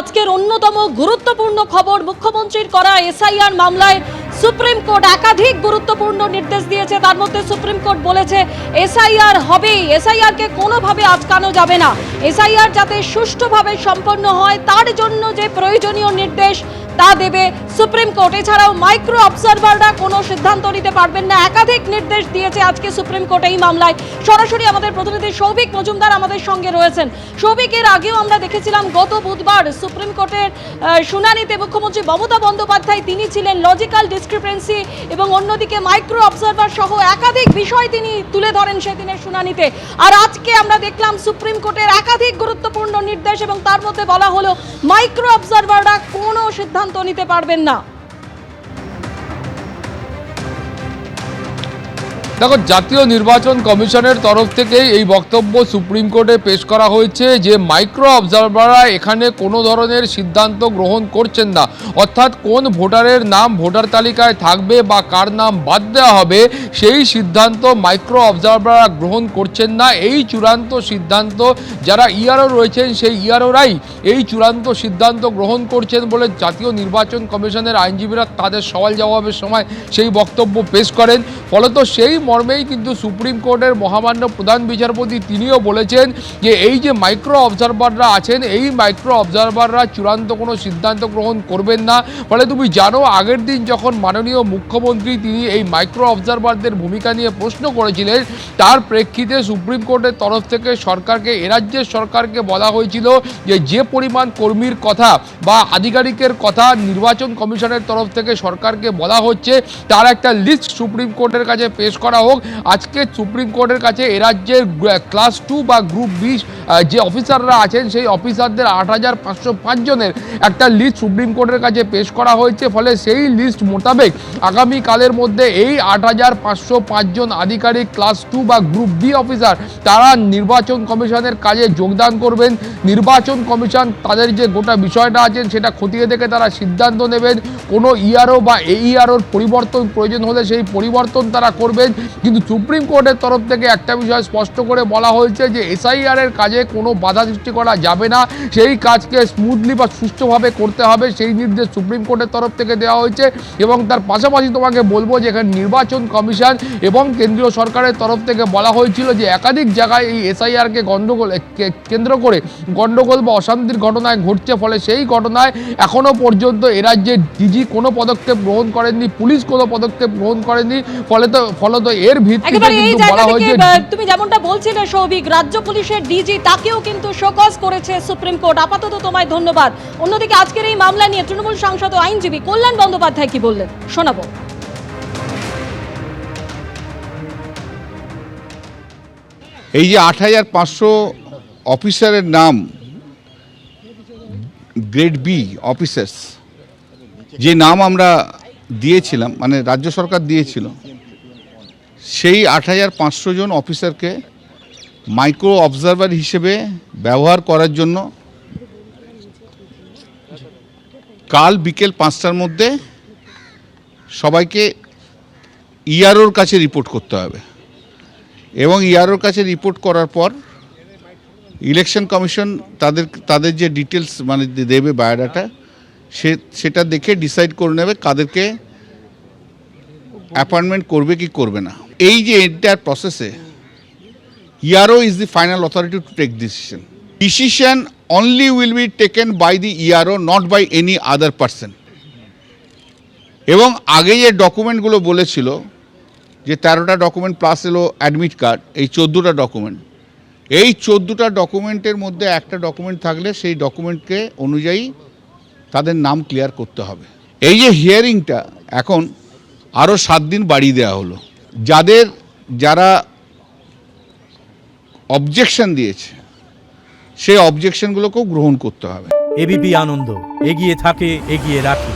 আজকের অন্যতম গুরুত্বপূর্ণ খবর, মুখ্যমন্ত্রীর করা এসআইআর মামলায় সুপ্রিম কোর্ট একাধিক গুরুত্বপূর্ণ নির্দেশ দিয়েছে। তার মধ্যে সুপ্রিম কোর্ট বলেছে এসআইআর হবেই, এসআইআর কে কোনোভাবে আটকানো যাবে না। এসআইআর যাতে সুষ্ঠুভাবে সম্পন্ন হয় তার জন্য যে প্রয়োজনীয় নির্দেশ তা দেবে সুপ্রিম কোর্ট। এছাড়াও মাইক্রো অবজারভাররা কোনো সিদ্ধান্ত নিতে পারবেন না, একাধিক নির্দেশ দিয়েছে আজকে সুপ্রিম কোর্ট এই মামলায়। সরাসরি আমাদের প্রতিনিধি সৌভিক মজুমদার আমাদের সঙ্গে রয়েছেন। সৌভিক, এর আগেও আমরা দেখেছিলাম গত বুধবার সুপ্রিম কোর্টের শুনানিতে মুখ্যমন্ত্রী মমতা বন্দ্যোপাধ্যায় তিনি ছিলেন লজিক্যাল ডিসক্রিপেন্সি এবং অন্যদিকে মাইক্রো অবজারভার সহ একাধিক বিষয় তিনি তুলে ধরেন সেদিনের শুনানিতে। আর আজকে আমরা দেখলাম সুপ্রিম কোর্টের একাধিক গুরুত্বপূর্ণ নির্দেশ এবং তার মধ্যে বলা হলো মাইক্রো অবজারভাররা কোনো সিদ্ধান্ত নিতে পারবেন না। দেখো, জাতীয় নির্বাচন কমিশনের তরফ থেকে এই বক্তব্য সুপ্রিম কোর্টে পেশ করা হয়েছে যে মাইক্রো অবজারভাররা এখানে কোনো ধরনের সিদ্ধান্ত গ্রহণ করছেন না, অর্থাৎ কোন ভোটারের নাম ভোটার তালিকায় থাকবে বা কার নাম বাদ দেওয়া হবে সেই সিদ্ধান্ত মাইক্রো অবজারভাররা গ্রহণ করছেন না। এই চূড়ান্ত সিদ্ধান্ত যারা ইআরও রয়েছেন সেই ইআরওরাই এই চূড়ান্ত সিদ্ধান্ত গ্রহণ করছেন বলে জাতীয় নির্বাচন কমিশনের আইনজীবীরা তাদের সওয়াল জবাবের সময় সেই বক্তব্য পেশ করেন। ফলত সেই মর্মেই কিন্তু সুপ্রিম কোর্টের মহামান্য প্রধান বিচারপতি তিনিও বলেছেন যে এই যে মাইক্রো অবজারভাররা আছেন এই মাইক্রো অবজারভাররা চূড়ান্ত কোনো সিদ্ধান্ত গ্রহণ করবেন না। ফলে তুমি জানো, আগের দিন যখন মাননীয় মুখ্যমন্ত্রী তিনি এই মাইক্রো অবজারভারদের ভূমিকা নিয়ে প্রশ্ন করেছিলেন তার প্রেক্ষিতে সুপ্রিম কোর্টের তরফ থেকে সরকারকে, রাজ্যের সরকারকে বলা হয়েছিল যে পরিমাণ কর্মীর কথা বা আধিকারিকের কথা নির্বাচন কমিশনের তরফ থেকে সরকারকে বলা হচ্ছে তার একটা লিস্ট সুপ্রিম কোর্টের কাছে পেশ করা হোক। আজকে সুপ্রিম কোর্টের কাছে এ রাজ্যের ক্লাস 2 বা গ্রুপ বি যে অফিসাররা আছেন সেই অফিসারদের ৮৫০৫ জনের একটা লিস্ট সুপ্রিম কোর্টের কাছে পেশ করা হয়েছে। ফলে সেই লিস্ট মোতাবেক আগামীকালের মধ্যে এই ৮৫০৫ জন আধিকারিক ক্লাস 2 বা গ্রুপ বি অফিসার তারা নির্বাচন কমিশনের কাজে যোগদান করবেন। নির্বাচন কমিশন তাদের যে গোটা বিষয়টা আছেন সেটা খতিয়ে দেখে তারা সিদ্ধান্ত নেবেন। কোনো ইআরও বা এইআরওর পরিবর্তন প্রয়োজন হলে সেই পরিবর্তন তারা করবেন। কিন্তু সুপ্রিম কোর্টের তরফ থেকে একটা বিষয় স্পষ্ট করে বলা হয়েছে যে এসআইআর এর কাজে কোনো বাধা সৃষ্টি করা যাবে না, সেই কাজকে স্মুথলি বা সুষ্ঠুভাবে করতে হবে, সেই নির্দেশ সুপ্রিম কোর্টের তরফ থেকে দেওয়া হয়েছে। এবং তার পাশাপাশি তোমাকে বলবো যে এখানে নির্বাচন কমিশন এবং কেন্দ্রীয় সরকারের তরফ থেকে বলা হয়েছিল যে একাধিক জায়গায় এই এসআইআরকে কেন্দ্র করে গণ্ডগোল বা অশান্তির ঘটনায় ঘটছে। ফলে সেই ঘটনায় এখনো পর্যন্ত এ রাজ্যে ডিজি কোনো পদক্ষেপ গ্রহণ করেননি, পুলিশ কোনো পদক্ষেপ গ্রহণ করেনি। ফলত এর ভিত্তিতে কিন্তু বলা হয়েছে, তুমি যেমনটা বলছিলে সৌভিক, রাজ্য পুলিশের ডিজি তাকেও কিন্তু শোকজ করেছে সুপ্রিম কোর্ট। আপাতত তোমায় ধন্যবাদ। অন্যদিকে আজকের এই মামলা নিয়ে তৃণমূল সাংসদ ও আইনজীবী কল্যাণ বন্দ্যোপাধ্যায় কি বললেন শোনাবো। এই যে ৮৫০০ অফিসারের নাম গ্রেড বি অফিসার্স যে নাম আমরা দিয়েছিলাম, মানে রাজ্য সরকার দিয়েছিল, সেই ৮৫০০ জন অফিসারকে মাইক্রো অবজারভার হিসেবে ব্যবহার করার জন্য কাল বিকেল ৫টার মধ্যে সবাইকে ইআরওর কাছে রিপোর্ট করতে হবে। এবং ইআরওর কাছে রিপোর্ট করার পর ইলেকশন কমিশন তাদের যে ডিটেলস মানে দেবে বায়োডাটা সেটা দেখে ডিসাইড করে নেবে কাদেরকে অ্যাপয়েন্টমেন্ট করবে কি করবে না। এই যে এন্টায়ার প্রসেসে ERO is the final authority to take decision. Decision only will be taken by the ERO, not by any other person. এবং আগে যে ডকুমেন্টগুলো বলেছিল যে ১৩টা ডকুমেন্ট প্লাস এলো অ্যাডমিট কার্ড, এই ১৪টা ডকুমেন্ট, এই ১৪টা ডকুমেন্টের মধ্যে একটা ডকুমেন্ট থাকলে সেই ডকুমেন্টকে অনুযায়ী তাদের নাম ক্লিয়ার করতে হবে। এই যে হিয়ারিংটা এখন আরও ৭ দিন বাড়িয়ে দেওয়া হলো। যারা অবজেকশন দিয়েছে সেই অবজেকশনগুলোকেও গ্রহণ করতে হবে। এবিপি আনন্দ এগিয়ে থাকে, এগিয়ে রাখে।